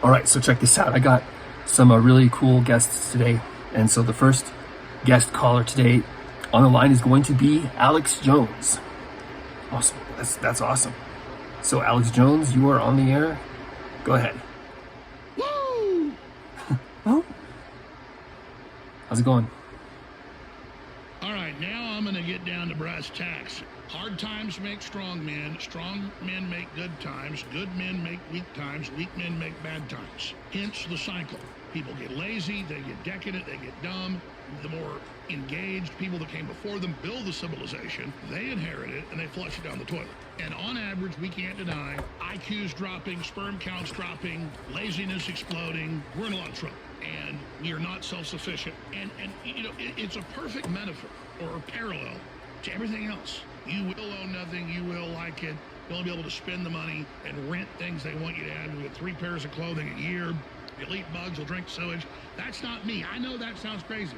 All right, so check this out. I got some really cool guests today. And so the first guest caller today on the line is going to be Alex Jones. Awesome. That's awesome. So Alex Jones, you are on the air. Go ahead. Woo! Oh. How's it going? All right, now I'm going to get down to brass tacks. Hard times make strong men. Strong men make good times. Good men make weak times. Weak men make bad times. Hence the cycle. People get lazy, they get decadent, they get dumb. The more engaged people that came before them build the civilization, they inherit it and they flush it down the toilet. And on average, we can't deny IQs dropping, sperm counts dropping, laziness exploding. We're in a lot of trouble. And we are not self-sufficient. And you know, it's a perfect metaphor or parallel to everything else. You will own nothing, you will like it. You'll be able to spend the money and rent things they want you to have. You get 3 pairs of clothing a year. You'll eat bugs, you'll drink sewage. That's not me. I know that sounds crazy.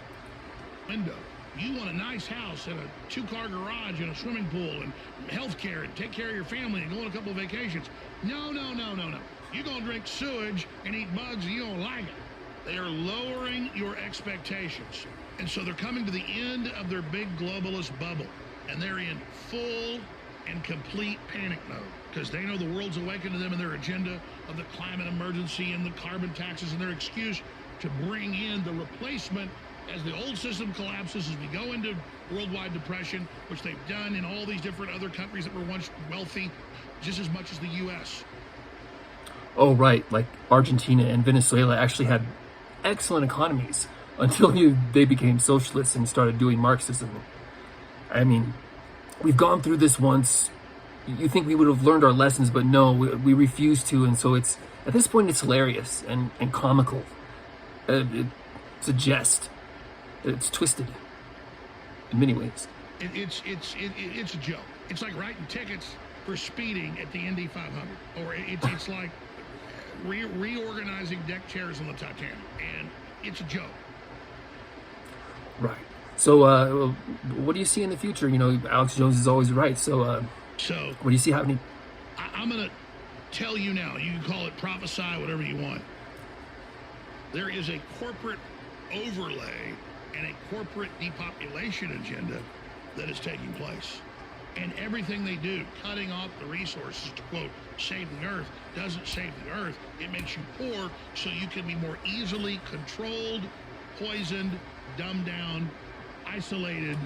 Window. You want a nice house and a 2-car garage and a swimming pool and health care and take care of your family and go on a couple of vacations. No. You're going to drink sewage and eat bugs and you don't like it. They are lowering your expectations. And so they're coming to the end of their big globalist bubble. And they're in full and complete panic mode because they know the world's awakened to them and their agenda of the climate emergency and the carbon taxes and their excuse to bring in the replacement as the old system collapses, as we go into worldwide depression, which they've done in all these different other countries that were once wealthy, just as much as the U.S. Oh, right. Like Argentina and Venezuela actually had excellent economies until they became socialists and started doing Marxism. I mean, we've gone through this once. You think we would have learned our lessons, but no, we refuse to. And so at this point, it's hilarious and comical. It's a jest. It's twisted in many ways. It's a joke. It's like writing tickets for speeding at the Indy 500, or it's like reorganizing deck chairs on the Titanic, and it's a joke. Right. So, what do you see in the future? You know, Alex Jones is always right. So, what do you see happening? I'm going to tell you now. You can call it prophesy, whatever you want. There is a corporate overlay and a corporate depopulation agenda that is taking place. And everything they do, cutting off the resources to, quote, save the earth, doesn't save the earth. It makes you poor so you can be more easily controlled, poisoned, dumbed down, isolated,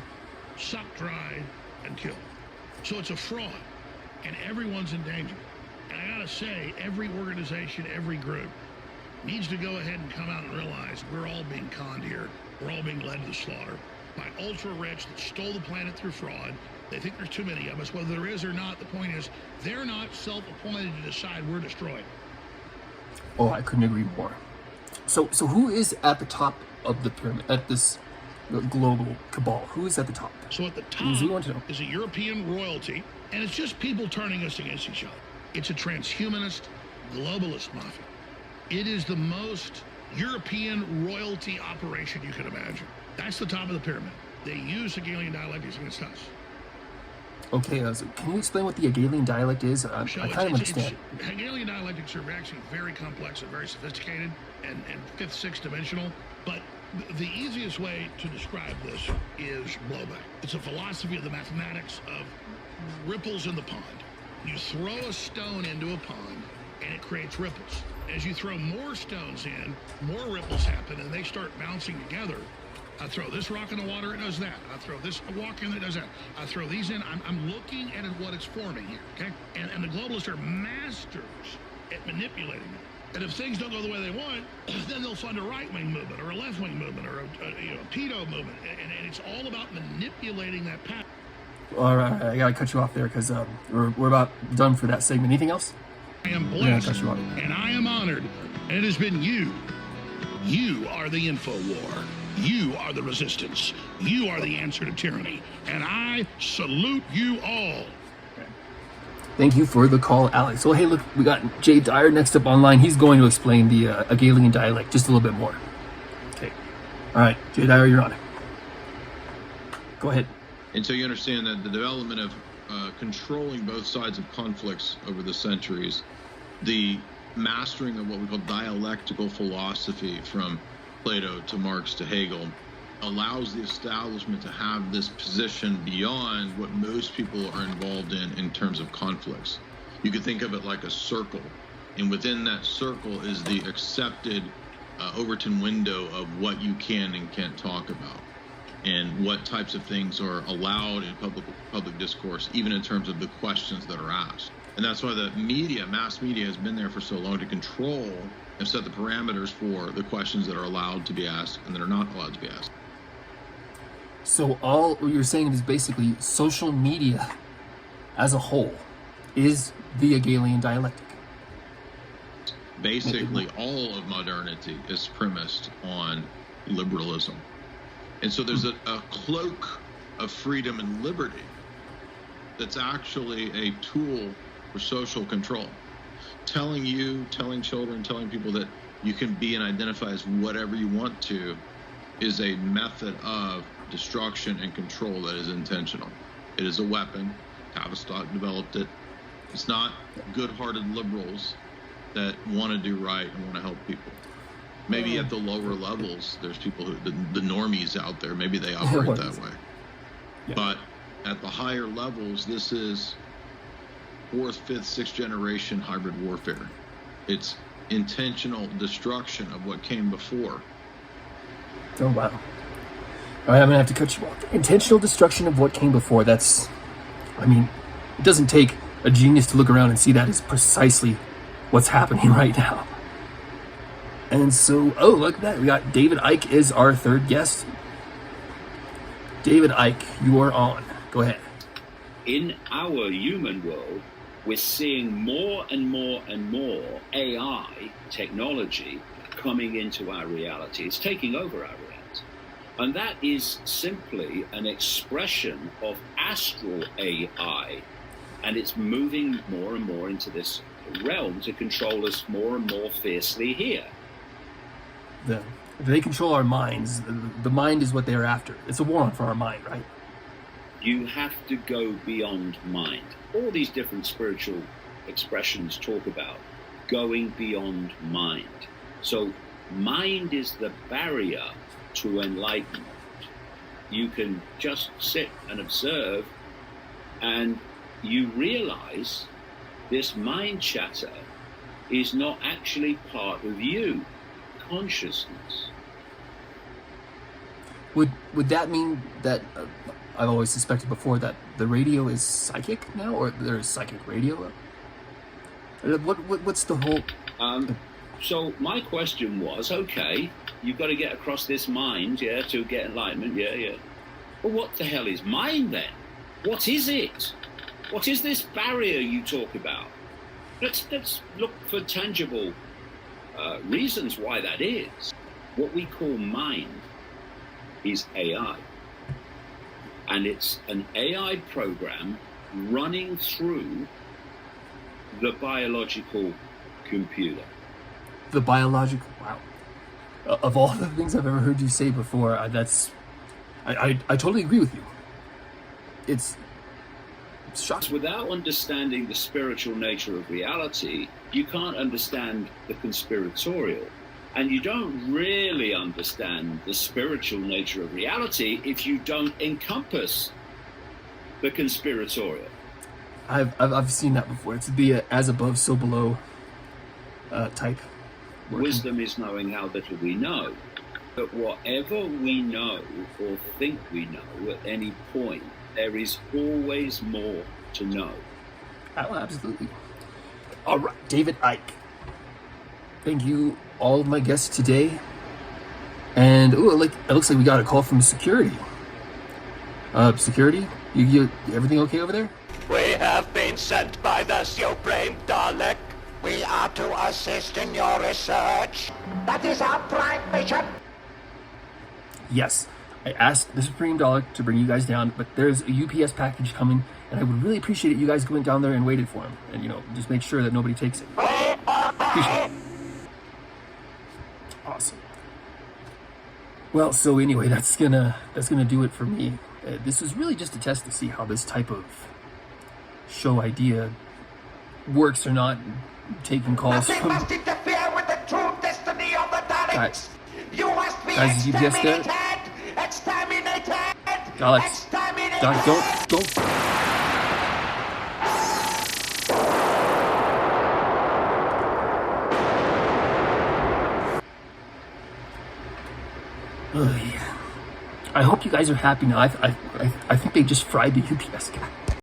sucked dry, and killed. So it's a fraud, and everyone's in danger. And I gotta say, every organization, every group needs to go ahead and come out and realize we're all being conned here. We're all being led to the slaughter by ultra-rich that stole the planet through fraud. They think there's too many of us. Whether there is or not, the point is they're not self-appointed to decide we're destroyed. Oh, I couldn't agree more. So who is at the top of the pyramid, at this global cabal? Who is at the top? So at the top is a European royalty, and it's just people turning us against each other. It's a transhumanist, globalist mafia. It is the most European royalty operation you can imagine. That's the top of the pyramid. They use Hegelian dialectics against us. Okay, so can you explain what the Hegelian dialect is? I kind of understand. Hegelian dialectics are actually very complex and very sophisticated and fifth, sixth dimensional. But the easiest way to describe this is blowback. It's a philosophy of the mathematics of ripples in the pond. You throw a stone into a pond and it creates ripples. As you throw more stones in, more ripples happen and they start bouncing together. I throw this rock in the water, it does that. I throw this rock in, it does that. I throw these in, I'm looking at what it's forming here, okay? And the globalists are masters at manipulating it. And if things don't go the way they want, then they'll fund a right-wing movement or a left-wing movement or a pedo movement. And it's all about manipulating that path. All right, I gotta cut you off there because we're about done for that segment. Anything else? I am blessed and I am honored. And it has been you. You are the Infowar. You are the resistance. You are the answer to tyranny. And I salute you all. Thank you for the call, Alex. So, hey, look, we got Jay Dyer next up online. He's going to explain the Hegelian dialect just a little bit more. Okay. All right, Jay Dyer, you're on. Go ahead. And so you understand that the development of controlling both sides of conflicts over the centuries, the mastering of what we call dialectical philosophy, from Plato to Marx to Hegel, allows the establishment to have this position beyond what most people are involved in terms of conflicts. You could think of it like a circle, and within that circle is the accepted Overton window of what you can and can't talk about, and what types of things are allowed in public discourse, even in terms of the questions that are asked. And that's why the media, mass media, has been there for so long, to control and set the parameters for the questions that are allowed to be asked and that are not allowed to be asked. So all you're saying is basically social media as a whole is the Hegelian dialectic. Basically, all of modernity is premised on liberalism. And so there's a cloak of freedom and liberty that's actually a tool for social control. Telling children, telling people that you can be and identify as whatever you want to is a method of destruction and control that is intentional. It is a weapon. Tavistock developed it. It's not good-hearted liberals that want to do right and want to help people. Maybe at the lower levels, there's people who, the normies out there, maybe they operate that way. Yeah. But at the higher levels, this is 4th, 5th, 6th generation hybrid warfare. It's intentional destruction of what came before. Oh, wow. All right, I'm going to have to cut you off. Intentional destruction of what came before. That's, I mean, it doesn't take a genius to look around and see that is precisely what's happening right now. And so, oh, look at that. We got David Icke is our third guest. David Icke, you are on. Go ahead. In our human world, we're seeing more and more and more AI technology coming into our reality. It's taking over our reality. And that is simply an expression of astral AI. And it's moving more and more into this realm to control us more and more fiercely here. They control our minds. The mind is what they're after. It's a war for our mind, right? You have to go beyond mind. All these different spiritual expressions talk about going beyond mind. So mind is the barrier to enlightenment. You can just sit and observe, and you realize this mind chatter is not actually part of you. Consciousness. Would that mean that I've always suspected before that the radio is psychic now, or there's psychic radio? What's the whole? So my question was, okay, you've got to get across this mind, yeah, to get enlightenment, yeah. Well, what the hell is mind then? What is it? What is this barrier you talk about? Let's look for tangible reasons why that is. What we call mind is AI. And it's an AI program running through the biological computer. The biological, wow. Of all the things I've ever heard you say before, I totally agree with you. It's shocking. Without understanding the spiritual nature of reality, you can't understand the conspiratorial. And you don't really understand the spiritual nature of reality if you don't encompass the conspiratorial. I've seen that before. It's the as above, so below type. Wisdom is knowing how little we know. But whatever we know or think we know at any point, there is always more to know. Oh, absolutely. All right, David Icke. Thank you, all of my guests today. And it looks like we got a call from security. Security, you everything okay over there? We have been sent by the Supreme Dalek. We are to assist in your research. That is our prime mission. Yes, I asked the Supreme Dalek to bring you guys down, but there's a UPS package coming, and I would really appreciate it. You guys went down there and waited for him, and just make sure that nobody takes it. Appreciate it. Awesome. Well, so anyway, that's gonna do it for me. This was really just a test to see how this type of show idea works or not. taking calls Nothing from must interfere with the true destiny of the Daleks. guys. You must be Guys, is UPS there? exterminated. Alex, Exterminated. don't. Oh, yeah. I hope you guys are happy now. I think they just fried the UPS guy.